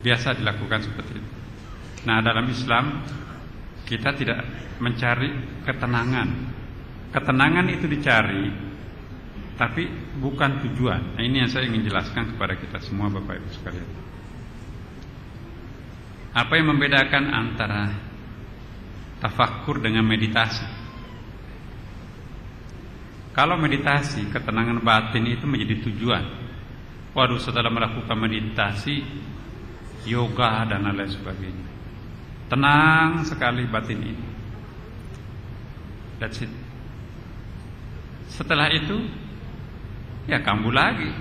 Biasa dilakukan seperti itu. Nah, dalam Islam kita tidak mencari ketenangan. Ketenangan itu dicari, tapi bukan tujuan. Nah, ini yang saya ingin jelaskan kepada kita semua, Bapak Ibu sekalian. Apa yang membedakan antara tafakkur dengan meditasi? Kalau meditasi, ketenangan batin itu menjadi tujuan. Waduh, setelah melakukan meditasi, yoga dan lain sebagainya, tenang sekali batin ini. That's it. Setelah itu, ya kambuh lagi.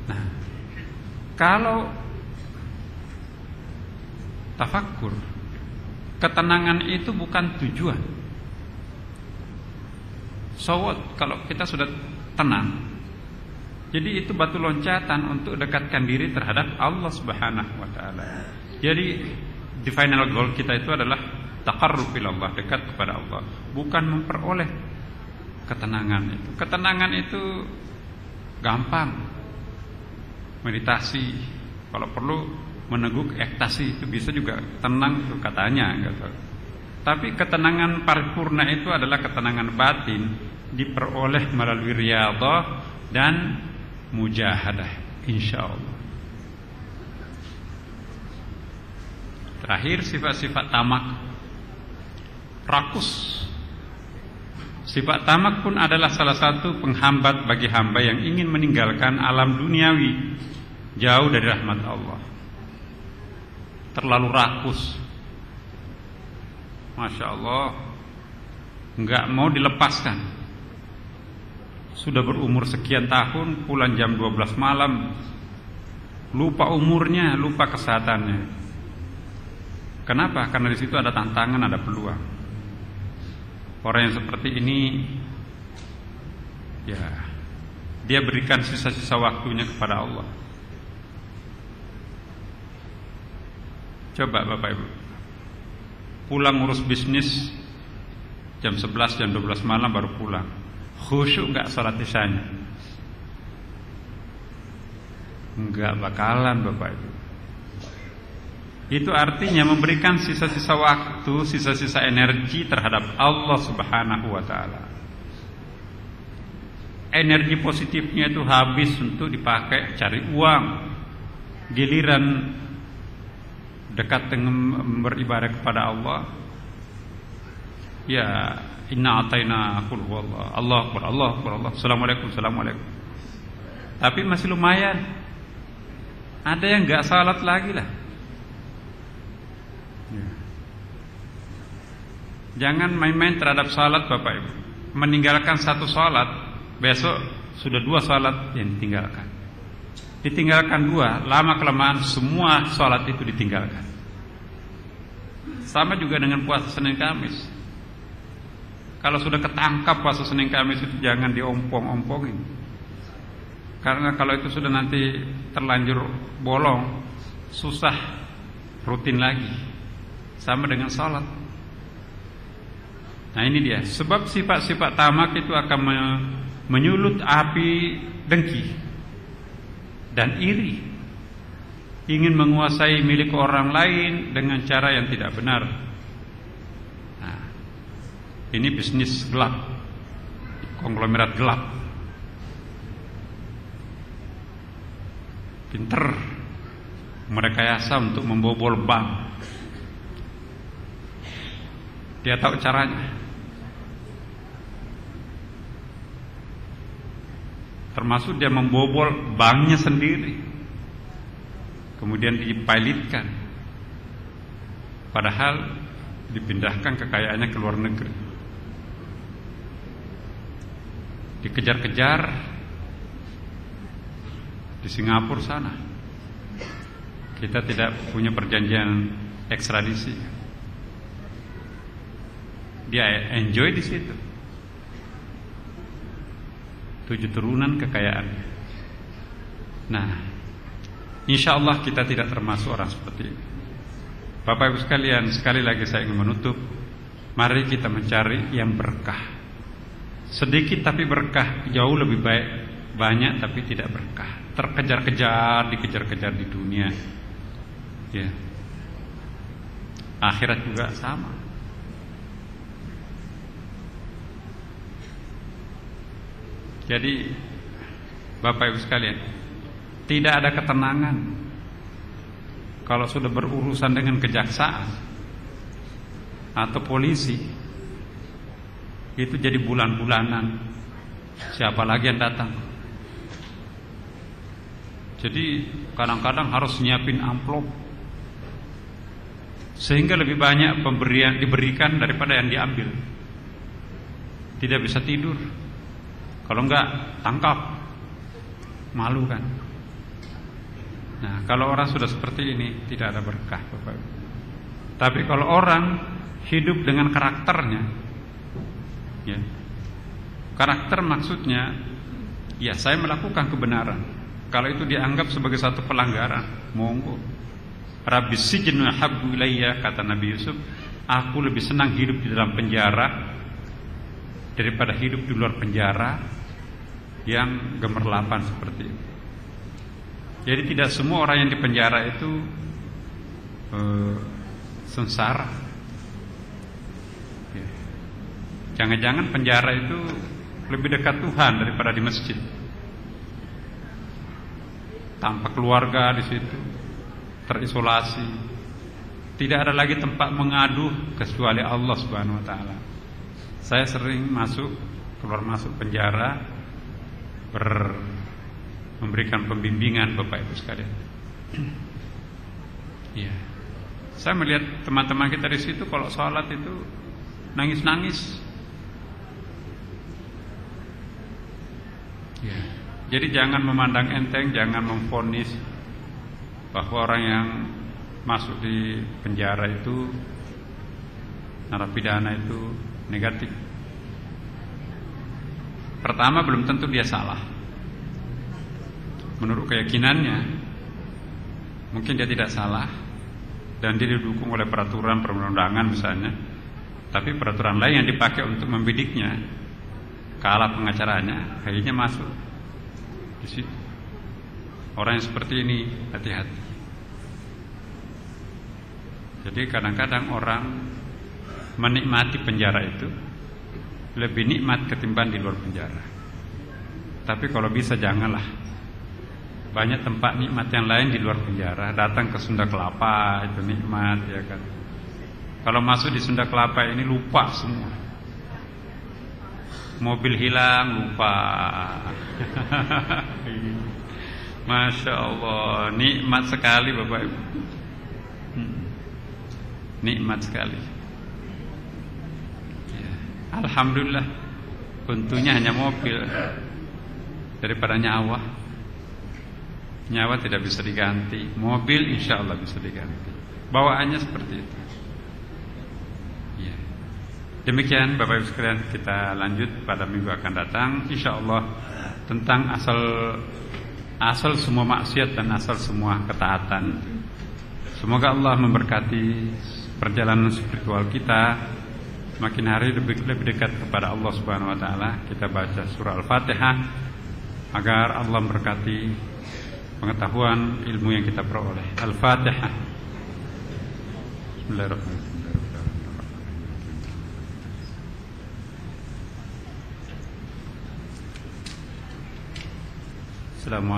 Nah, kalau tafakkur, ketenangan itu bukan tujuan. So what, kalau kita sudah tenang, jadi itu batu loncatan untuk dekatkan diri terhadap Allah Subhanahu wa taala. Jadi the final goal kita itu adalah taqarrub ila Allah, dekat kepada Allah, bukan memperoleh ketenangan itu. Ketenangan itu gampang. Meditasi, kalau perlu meneguk ekstasi itu bisa juga tenang itu katanya gitu. Tapi ketenangan paripurna itu adalah ketenangan batin, diperoleh melalui riyadhah dan mujahadah, insyaallah. Terakhir, sifat-sifat tamak, rakus. Sifat tamak pun adalah salah satu penghambat bagi hamba yang ingin meninggalkan alam duniawi, jauh dari rahmat Allah. Terlalu rakus, Masya Allah, nggak mau dilepaskan. Sudah berumur sekian tahun, pulang jam 12 malam, lupa umurnya, lupa kesehatannya. Kenapa? Karena di situ ada tantangan, ada peluang. Orang yang seperti ini, ya, dia berikan sisa-sisa waktunya kepada Allah. Coba Bapak Ibu, pulang ngurus bisnis jam 11, jam 12 malam baru pulang. Khusyuk gak sholat isyanya? Enggak bakalan Bapak Ibu. Itu artinya memberikan sisa-sisa waktu, sisa-sisa energi terhadap Allah Subhanahu wa ta'ala. Energi positifnya itu habis untuk dipakai cari uang. Giliran dekat dengan beribadah kepada Allah, ya, inna ataina qul huwallah, Allah akbar, Allah akbar, Allah, assalamualaikum, assalamualaikum. Tapi masih lumayan. Ada yang enggak salat lagi lah. Ya. Jangan main-main terhadap salat Bapak Ibu. Meninggalkan satu salat, besok sudah 2 salat yang ditinggalkan. Ditinggalkan 2, lama kelamaan semua salat itu ditinggalkan. Sama juga dengan puasa Senin Kamis. Kalau sudah ketangkap puasa Senin Kamis itu jangan diompong-ompongin. Karena kalau itu sudah nanti terlanjur bolong, susah rutin lagi. Sama dengan salat. Nah ini dia, sebab sifat-sifat tamak itu akan menyulut api dengki dan iri, ingin menguasai milik orang lain dengan cara yang tidak benar. Nah, ini bisnis gelap, konglomerat gelap. Pinter merekayasa untuk membobol bank. Dia tahu caranya. Termasuk dia membobol banknya sendiri, kemudian dipilotkan, padahal dipindahkan kekayaannya ke luar negeri. Dikejar-kejar di Singapura sana. Kita tidak punya perjanjian ekstradisi. Dia enjoy di situ. 7 turunan kekayaannya. Nah, insya Allah kita tidak termasuk orang seperti ini. Bapak Ibu sekalian, sekali lagi saya ingin menutup. Mari kita mencari yang berkah. Sedikit tapi berkah, jauh lebih baik banyak tapi tidak berkah. terkejar-kejar, dikejar-kejar di dunia. Ya. Akhirat juga sama. Jadi Bapak Ibu sekalian, tidak ada ketenangan kalau sudah berurusan dengan kejaksaan atau polisi. Itu jadi bulan-bulanan. Siapa lagi yang datang? Jadi kadang-kadang harus nyiapin amplop, sehingga lebih banyak pemberian diberikan daripada yang diambil. Tidak bisa tidur. Kalau enggak tangkap, malu kan. Nah, kalau orang sudah seperti ini tidak ada berkah, Bapak Ibu. Tapi kalau orang hidup dengan karakternya, ya, karakter maksudnya, ya saya melakukan kebenaran. Kalau itu dianggap sebagai satu pelanggaran, monggo. Rabbi sijnu habbu ilayya, kata Nabi Yusuf, aku lebih senang hidup di dalam penjara daripada hidup di luar penjara yang gemerlapan seperti itu. Jadi tidak semua orang yang di penjara itu sengsara. Ya. Jangan-jangan penjara itu lebih dekat Tuhan daripada di masjid. Tanpa keluarga di situ, terisolasi, tidak ada lagi tempat mengadu kecuali Allah Subhanahu Wa Taala. Saya sering keluar masuk penjara, memberikan pembimbingan Bapak Ibu sekalian. Iya. Saya melihat teman-teman kita di situ kalau sholat itu nangis-nangis. Ya. Jadi jangan memandang enteng, jangan memvonis bahwa orang yang masuk di penjara itu, narapidana itu negatif. Pertama, belum tentu dia salah. Menurut keyakinannya mungkin dia tidak salah dan dia didukung oleh peraturan perundang-undangan misalnya, tapi peraturan lain yang dipakai untuk membidiknya ke alat pengacaranya kayaknya masuk di situ. Orang yang seperti ini hati-hati. Jadi kadang-kadang orang menikmati penjara itu lebih nikmat ketimbang di luar penjara. Tapi kalau bisa janganlah. Banyak tempat nikmat yang lain di luar penjara. Datang ke Sunda Kelapa itu nikmat, ya kan. Kalau masuk di Sunda Kelapa ini lupa semua. Mobil hilang lupa. Masya Allah, nikmat sekali Bapak Ibu. Nikmat sekali. Ya. Alhamdulillah, untungnya hanya mobil daripada nyawa. Nyawa tidak bisa diganti, mobil insya Allah bisa diganti. Bawaannya seperti itu. Ya. Demikian Bapak Ibu sekalian, kita lanjut pada minggu akan datang insya Allah tentang asal semua maksiat dan asal semua ketaatan. Semoga Allah memberkati perjalanan spiritual kita, makin hari lebih dekat kepada Allah Subhanahu Wa Taala. Kita baca surah Al-Fatihah agar Allah memberkati pengetahuan ilmu yang kita peroleh. Al-Fatihah. Bismillahirrahmanirrahim. Assalamualaikum.